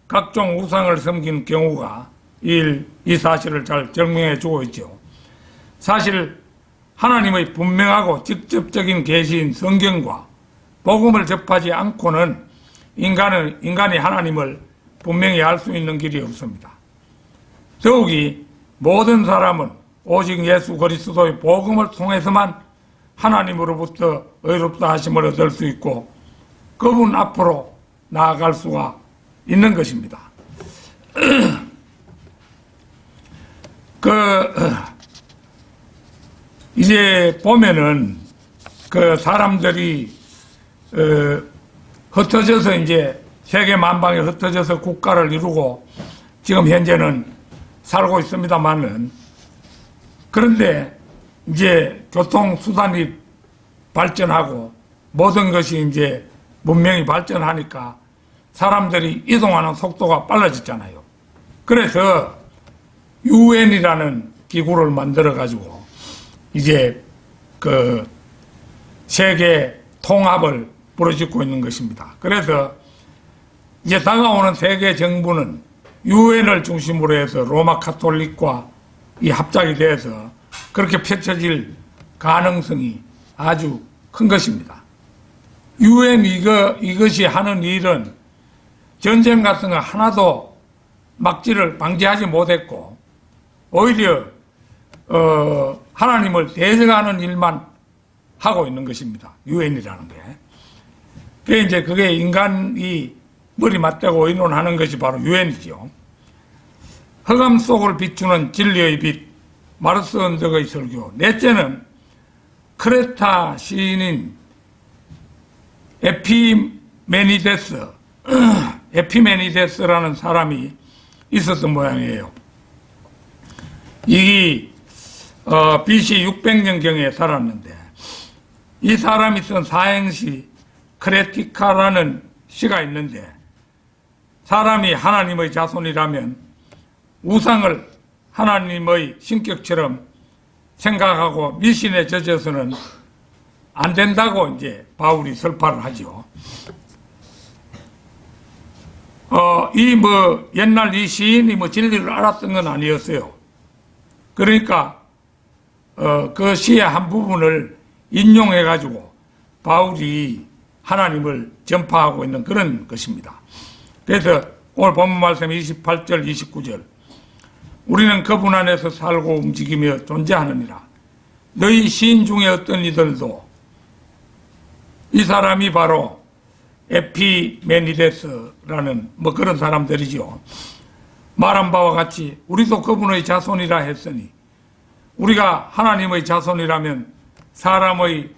각종 우상을 섬긴 경우가 이 사실을 잘 증명해 주고 있죠. 사실 하나님의 분명하고 직접적인 계시인 성경과 복음을 접하지 않고는 인간이 하나님을 분명히 알 수 있는 길이 없습니다. 더욱이 모든 사람은 오직 예수 그리스도의 복음을 통해서만 하나님으로부터 의롭다 하심을 얻을 수 있고 그분 앞으로 나아갈 수가 있는 것입니다. 이제 보면은 사람들이 흩어져서 이제 세계 만방에 흩어져서 국가를 이루고 지금 현재는 살고 있습니다만은 그런데 이제 교통수단이 발전하고 모든 것이 이제 문명이 발전하니까 사람들이 이동하는 속도가 빨라졌잖아요. 그래서 UN이라는 기구를 만들어 가지고 이제 세계 통합을 부르짖고 있는 것입니다. 그래서 이제 다가오는 세계 정부는 UN을 중심으로 해서 로마 카톨릭과 이 합작이 돼서 그렇게 펼쳐질 가능성이 아주 큰 것입니다. UN 이것이 하는 일은 전쟁 같은 거 하나도 방지하지 못했고 오히려 하나님을 대적하는 일만 하고 있는 것입니다. UN이라는 게. 그게 인간이 머리 맞대고 의논하는 것이 바로 UN이죠. 흑암 속을 비추는 진리의 빛, 마르스 언덕의 설교. 넷째는 크레타 시인인 에피메니데스라는 사람이 있었던 모양이에요. 이 BC 600년경에 살았는데 이 사람이 쓴 사행시 크레티카라는 시가 있는데 사람이 하나님의 자손이라면 우상을 하나님의 신격처럼 생각하고 미신에 젖어서는 안 된다고 이제 바울이 설파를 하죠. 옛날 이 시인이 진리를 알았던 건 아니었어요. 그러니까 그 시의 한 부분을 인용해가지고 바울이 하나님을 전파하고 있는 그런 것입니다. 그래서 오늘 본문 말씀 28절, 29절 우리는 그분 안에서 살고 움직이며 존재하느니라. 너희 시인 중에 어떤 이들도 이 사람이 바로 에피메니데스라는 그런 사람들이죠. 말한 바와 같이 우리도 그분의 자손이라 했으니 우리가 하나님의 자손이라면 사람의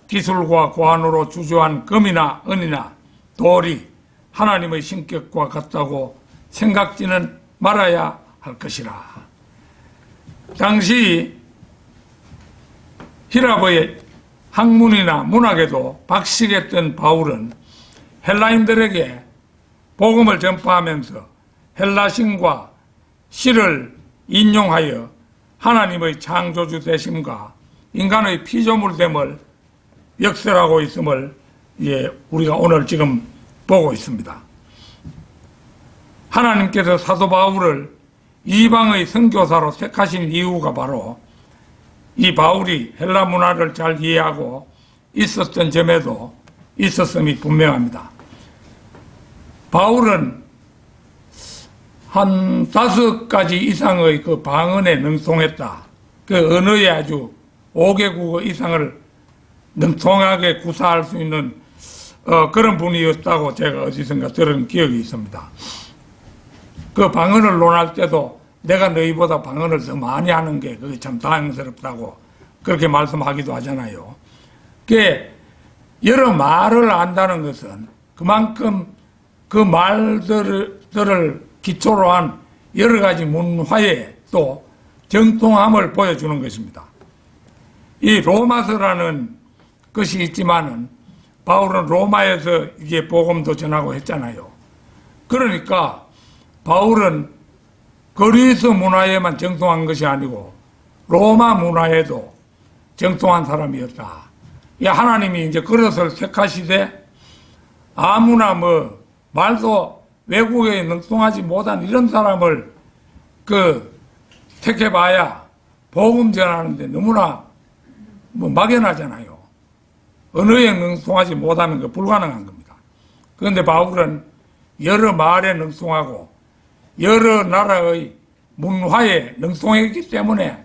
기술과 고안으로 주저한 금이나 은이나 돌이 하나님의 신격과 같다고 생각지는 말아야 할 것이라. 당시 히라보의 학문이나 문학에도 박식했던 바울은 헬라인들에게 복음을 전파하면서 헬라신과 시를 인용하여 하나님의 창조주 되심과 인간의 피조물됨을 역설하고 있음을 우리가 오늘 지금 보고 있습니다. 하나님께서 사도 바울을 이방의 선교사로 택하신 이유가 바로 이 바울이 헬라 문화를 잘 이해하고 있었던 점에도 있었음이 분명합니다. 바울은 한 5가지 이상의 그 방언에 능통했다. 그 언어에 아주 5개국 이상을 능통하게 구사할 수 있는 그런 분이었다고 제가 어디선가 들은 기억이 있습니다. 그 방언을 논할 때도 내가 너희보다 방언을 더 많이 하는 게 그게 참 다행스럽다고 그렇게 말씀하기도 하잖아요. 그게 여러 말을 안다는 것은 그만큼 그 말들을 기초로 한 여러 가지 문화의 또 정통함을 보여주는 것입니다. 이 로마서라는 것이 있지만은 바울은 로마에서 이게 복음도 전하고 했잖아요. 그러니까 바울은 그리스 문화에만 정통한 것이 아니고 로마 문화에도 정통한 사람이었다. 하나님이 이제 그릇을 택하시되 아무나 말도 외국에 능통하지 못한 이런 사람을 택해봐야 복음 전하는데 너무나 막연하잖아요. 언어에 능통하지 못하는 거 불가능한 겁니다. 그런데 바울은 여러 말에 능통하고 여러 나라의 문화에 능통했기 때문에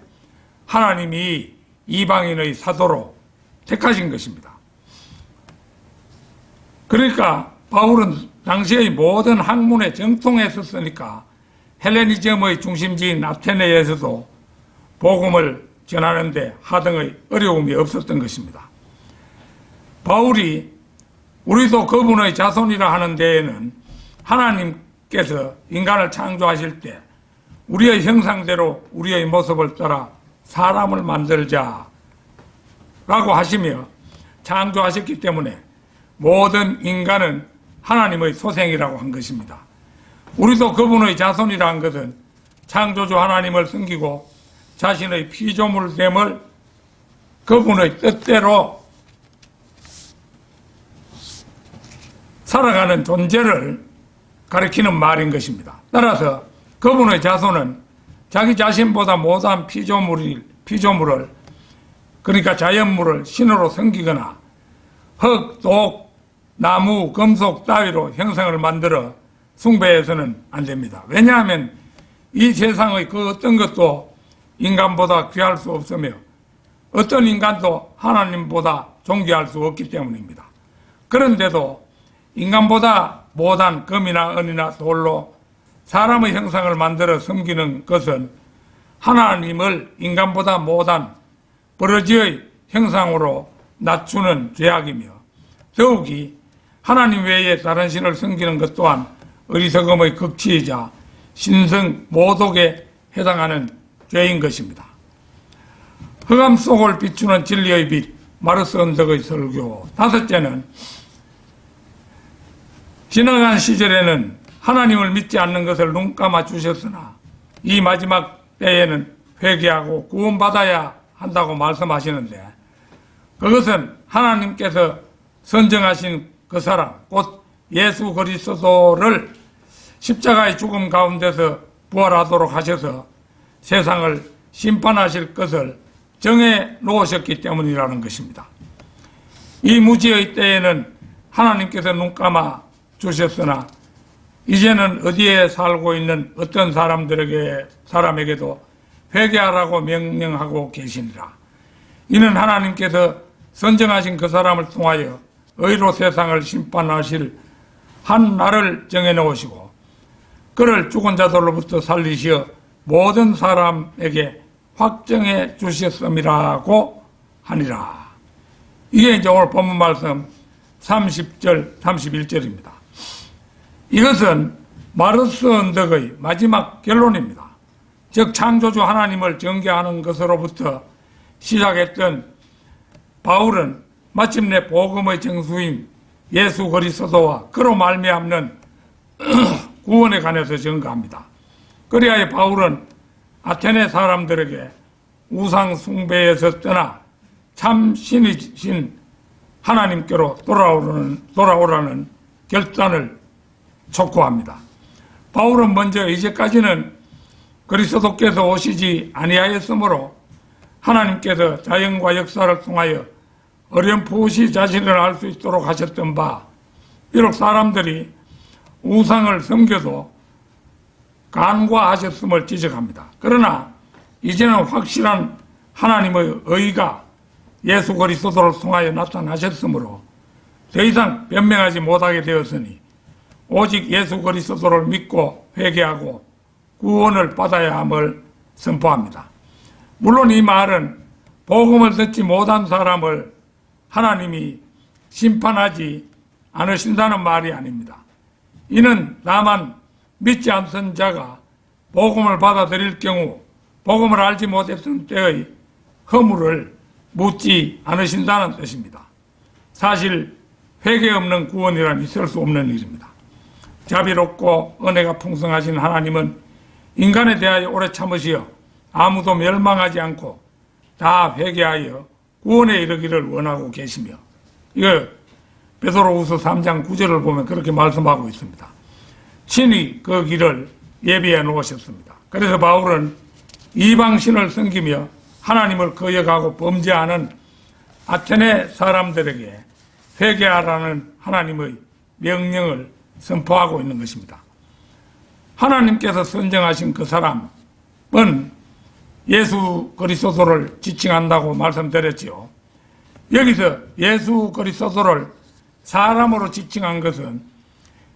하나님이 이방인의 사도로 택하신 것입니다. 그러니까 바울은 당시의 모든 학문에 정통했었으니까 헬레니즘의 중심지인 아테네에서도 복음을 전하는데 하등의 어려움이 없었던 것입니다. 바울이 우리도 그분의 자손이라 하는 데에는 하나님께서 인간을 창조하실 때 우리의 형상대로 우리의 모습을 따라 사람을 만들자 라고 하시며 창조하셨기 때문에 모든 인간은 하나님의 소생이라고 한 것입니다. 우리도 그분의 자손이라 한 것은 창조주 하나님을 섬기고 자신의 피조물됨을 그분의 뜻대로 살아가는 존재를 가리키는 말인 것입니다. 따라서 그분의 자손은 자기 자신보다 못한 피조물을 그러니까 자연물을 신으로 섬기거나 흙, 독, 나무, 금속 따위로 형상을 만들어 숭배해서는 안 됩니다. 왜냐하면 이 세상의 그 어떤 것도 인간보다 귀할 수 없으며 어떤 인간도 하나님보다 존귀할 수 없기 때문입니다. 그런데도 인간보다 못한 금이나 은이나 돌로 사람의 형상을 만들어 섬기는 것은 하나님을 인간보다 못한 버러지의 형상으로 낮추는 죄악이며 더욱이 하나님 외에 다른 신을 섬기는 것 또한 어리석음의 극치이자 신성 모독에 해당하는 죄인 것입니다. 흑암 속을 비추는 진리의 빛 마르스 언덕의 설교. 다섯째는 지나간 시절에는 하나님을 믿지 않는 것을 눈감아 주셨으나 이 마지막 때에는 회개하고 구원받아야 한다고 말씀하시는데 그것은 하나님께서 선정하신 그 사람 곧 예수 그리스도를 십자가의 죽음 가운데서 부활하도록 하셔서 세상을 심판하실 것을 정해 놓으셨기 때문이라는 것입니다. 이 무지의 때에는 하나님께서 눈감아 주셨으나 이제는 어디에 살고 있는 어떤 사람에게도 회개하라고 명령하고 계시니라. 이는 하나님께서 선정하신 그 사람을 통하여 의로 세상을 심판하실 한 날을 정해 놓으시고 그를 죽은 자들로부터 살리시어 모든 사람에게 확정해 주셨음이라고 하니라. 이게 이제 오늘 본문 말씀 30절, 31절입니다. 이것은 마르스 언덕의 마지막 결론입니다. 즉 창조주 하나님을 전개하는 것으로부터 시작했던 바울은 마침내 복음의 정수인 예수 그리스도와 그로 말미암는 구원에 관해서 전가합니다. 그리하여 바울은 아테네 사람들에게 우상 숭배에서 떠나 참 신이신 하나님께로 돌아오라는 결단을 촉구합니다. 바울은 먼저 이제까지는 그리스도께서 오시지 아니하였으므로 하나님께서 자연과 역사를 통하여 어렴풋이 자신을 알 수 있도록 하셨던 바 비록 사람들이 우상을 섬겨도 간과하셨음을 지적합니다. 그러나 이제는 확실한 하나님의 의가 예수 그리스도를 통하여 나타나셨으므로 더 이상 변명하지 못하게 되었으니 오직 예수 그리스도를 믿고 회개하고 구원을 받아야 함을 선포합니다. 물론 이 말은 복음을 듣지 못한 사람을 하나님이 심판하지 않으신다는 말이 아닙니다. 이는 다만 믿지 않던 자가 복음을 받아들일 경우 복음을 알지 못했던 때의 허물을 묻지 않으신다는 뜻입니다. 사실 회개 없는 구원이란 있을 수 없는 일입니다. 자비롭고 은혜가 풍성하신 하나님은 인간에 대하여 오래 참으시어 아무도 멸망하지 않고 다 회개하여 구원에 이르기를 원하고 계시며, 이거 베드로후서 3장 9절을 보면 그렇게 말씀하고 있습니다. 친히 그 길을 예비해 놓으셨습니다. 그래서 바울은 이방신을 섬기며 하나님을 거역하고 범죄하는 아테네 사람들에게 회개하라는 하나님의 명령을 선포하고 있는 것입니다. 하나님께서 선정하신 그 사람은 예수 그리스도를 지칭한다고 말씀드렸지요. 여기서 예수 그리스도를 사람으로 지칭한 것은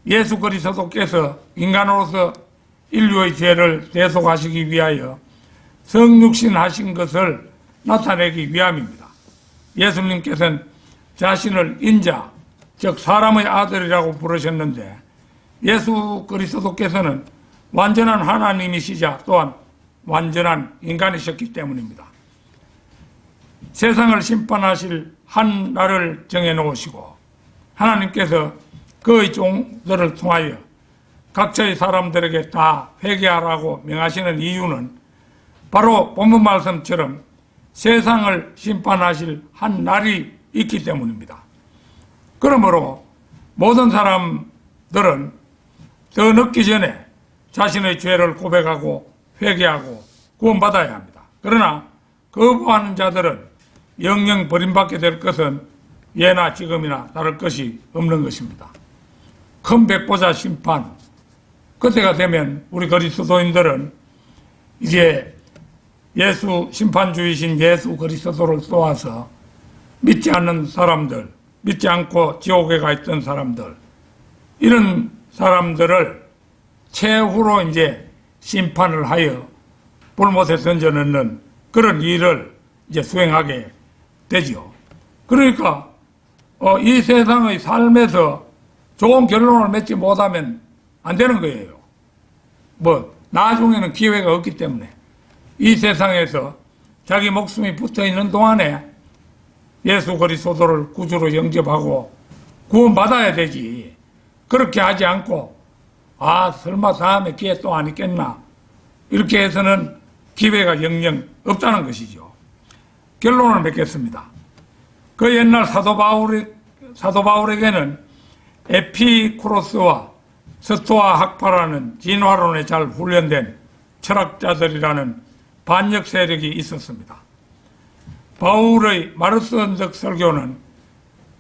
예수 그리스도께서 인간으로서 인류의 죄를 대속하시기 위하여 성육신 하신 것을 나타내기 위함입니다. 예수님께서는 자신을 인자, 즉 사람의 아들이라고 부르셨는데, 예수 그리스도께서는 완전한 하나님이시자 또한 완전한 인간이셨기 때문입니다. 세상을 심판하실 한 날을 정해놓으시고 하나님께서 그의 종들을 통하여 각처의 사람들에게 다 회개하라고 명하시는 이유는 바로 본문 말씀처럼 세상을 심판하실 한 날이 있기 때문입니다. 그러므로 모든 사람들은 더 늦기 전에 자신의 죄를 고백하고 회개하고 구원받아야 합니다. 그러나 거부하는 자들은 영영 버림받게 될 것은 예나 지금이나 다를 것이 없는 것입니다. 큰 백보자 심판, 그때가 되면 우리 그리스도인들은 이제 예수 심판주이신 예수 그리스도를 쏘아서 믿지 않는 사람들, 믿지 않고 지옥에 가 있던 사람들, 이런 사람들을 최후로 이제 심판을 하여 불못에 던져넣는 그런 일을 이제 수행하게 되죠. 그러니까 이 세상의 삶에서 좋은 결론을 맺지 못하면 안 되는 거예요. 나중에는 기회가 없기 때문에 이 세상에서 자기 목숨이 붙어 있는 동안에 예수 그리스도를 구주로 영접하고 구원받아야 되지. 그렇게 하지 않고 설마 다음에 기회 또 안 있겠나, 이렇게 해서는 기회가 영영 없다는 것이죠. 결론을 맺겠습니다. 그 옛날 사도 바울에게는 에피쿠로스와 스토아 학파라는 진화론에 잘 훈련된 철학자들이라는 반역 세력이 있었습니다. 바울의 마르스 언덕 설교는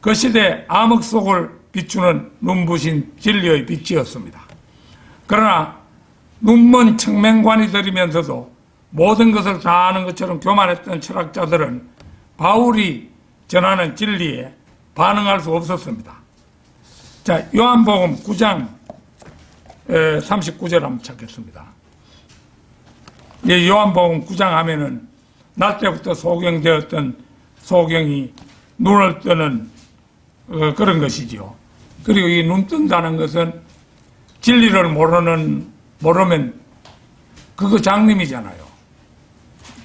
그 시대 암흑 속을 비추는 눈부신 진리의 빛이었습니다. 그러나 눈먼 청맹관이들이면서도 모든 것을 다 아는 것처럼 교만했던 철학자들은 바울이 전하는 진리에 반응할 수 없었습니다. 자, 요한복음 9장 39절 한번 찾겠습니다. 요한복음 9장 하면은 날 때부터 소경되었던 소경이 눈을 뜨는 그런 것이죠. 그리고 이 눈 뜬다는 것은 진리를 모르면 그거 장님이잖아요.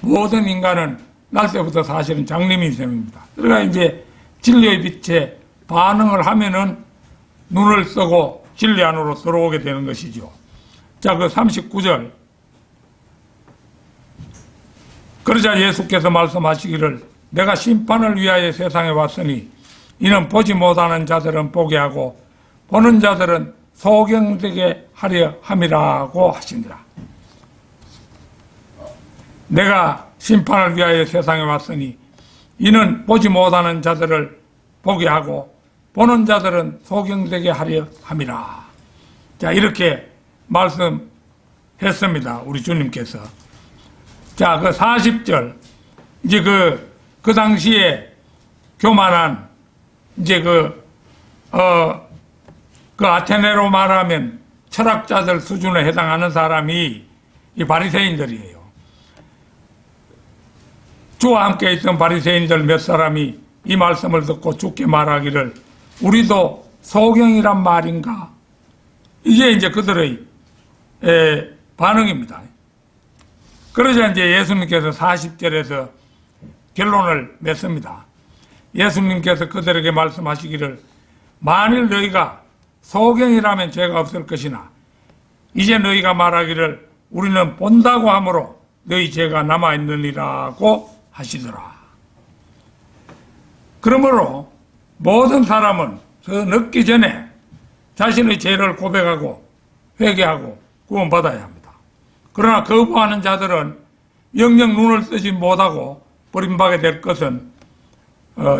모든 인간은 날 때부터 사실은 장님인 셈입니다. 그러니까 이제 진리의 빛에 반응을 하면은 눈을 뜨고 진리 안으로 들어오게 되는 것이죠. 자, 그 39절. 그러자 예수께서 말씀하시기를 내가 심판을 위하여 세상에 왔으니 이는 보지 못하는 자들은 보게 하고 보는 자들은 소경되게 하려 함이라고 하시니라. 내가 심판을 위하여 세상에 왔으니 이는 보지 못하는 자들을 보게 하고 보는 자들은 소경되게 하려 함이라. 자, 이렇게 말씀했습니다. 우리 주님께서. 자, 그 40절. 이제 그 당시에 교만한, 이제 그 아테네로 말하면 철학자들 수준에 해당하는 사람이 이 바리새인들이에요. 주와 함께 있던 바리새인들 몇 사람이 이 말씀을 듣고 주께 말하기를 우리도 소경이란 말인가? 이게 이제 그들의 반응입니다. 그러자 이제 예수님께서 40절에서 결론을 맺습니다. 예수님께서 그들에게 말씀하시기를 만일 너희가 소경이라면 죄가 없을 것이나 이제 너희가 말하기를 우리는 본다고 하므로 너희 죄가 남아있느니라고 하시더라. 그러므로 모든 사람은 더 늦기 전에 자신의 죄를 고백하고 회개하고 구원받아야 합니다. 그러나 거부하는 자들은 영영 눈을 뜨지 못하고 버림받게 될 것은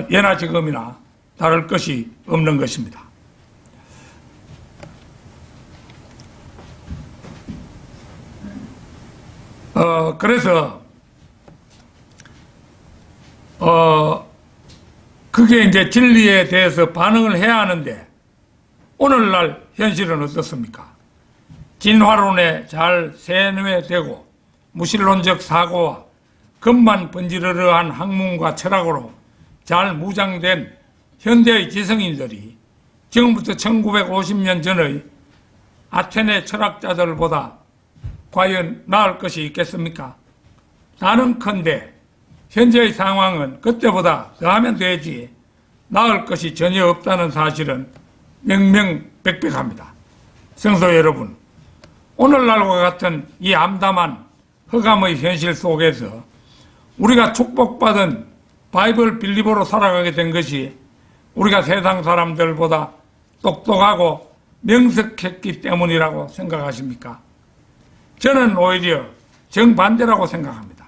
예나 지금이나 다를 것이 없는 것입니다. 그래서 그게 이제 진리에 대해서 반응을 해야 하는데 오늘날 현실은 어떻습니까? 진화론에 잘 세뇌되고 무신론적 사고와 급만 번지르르한 학문과 철학으로 잘 무장된 현대의 지성인들이 지금부터 1950년 전의 아테네 철학자들보다 과연 나을 것이 있겠습니까? 나는컨대 현재의 상황은 그때보다 더하면 되지 나을 것이 전혀 없다는 사실은 명명백백합니다. 성도 여러분, 오늘날과 같은 이 암담한 흑암의 현실 속에서 우리가 축복받은 바이블 빌리버로 살아가게 된 것이 우리가 세상 사람들보다 똑똑하고 명석했기 때문이라고 생각하십니까? 저는 오히려 정반대라고 생각합니다.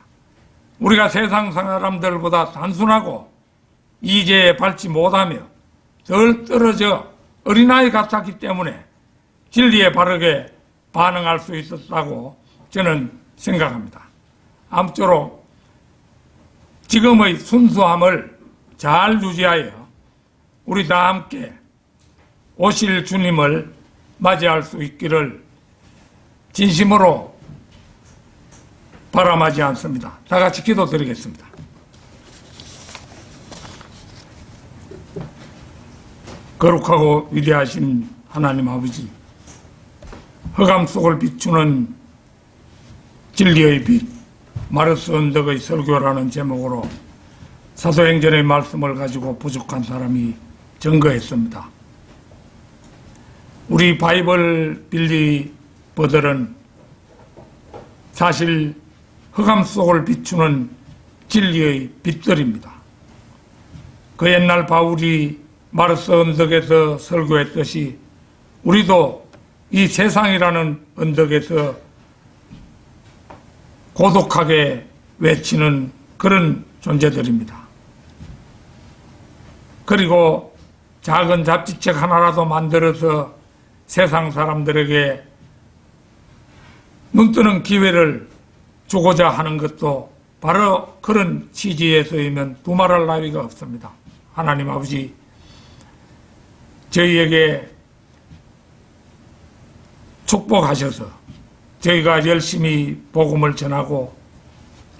우리가 세상 사람들보다 단순하고 이제에 밟지 못하며 덜 떨어져 어린아이 같았기 때문에 진리에 바르게 반응할 수 있었다고 저는 생각합니다. 아무쪼록 지금의 순수함을 잘 유지하여 우리 다 함께 오실 주님을 맞이할 수 있기를 진심으로 바람하지 않습니다. 다 같이 기도드리겠습니다. 거룩하고 위대하신 하나님 아버지, 흑암 속을 비추는 진리의 빛, 마르스 언덕의 설교라는 제목으로 사도행전의 말씀을 가지고 부족한 사람이 증거했습니다. 우리 바이블 빌리버들은 사실 흑암 속을 비추는 진리의 빛들입니다. 그 옛날 바울이 마르스 언덕에서 설교했듯이 우리도 이 세상이라는 언덕에서 고독하게 외치는 그런 존재들입니다. 그리고 작은 잡지책 하나라도 만들어서 세상 사람들에게 눈뜨는 기회를 주고자 하는 것도 바로 그런 취지에서이면 두말할 나위가 없습니다. 하나님 아버지, 저희에게 축복하셔서 저희가 열심히 복음을 전하고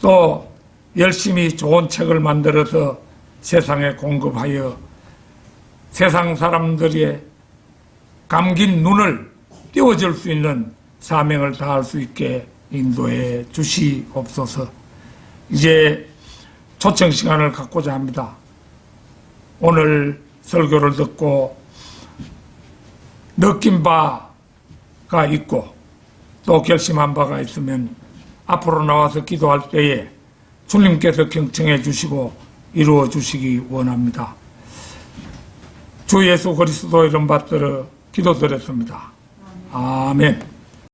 또 열심히 좋은 책을 만들어서 세상에 공급하여 세상 사람들의 감긴 눈을 띄워줄 수 있는 사명을 다할 수 있게 인도해 주시옵소서. 이제 초청 시간을 갖고자 합니다. 오늘 설교를 듣고 느낀 바가 있고 또 결심한 바가 있으면 앞으로 나와서 기도할 때에 주님께서 경청해 주시고 이루어 주시기 원합니다. 주 예수 그리스도 이름 받들어 기도드렸습니다. 아멘.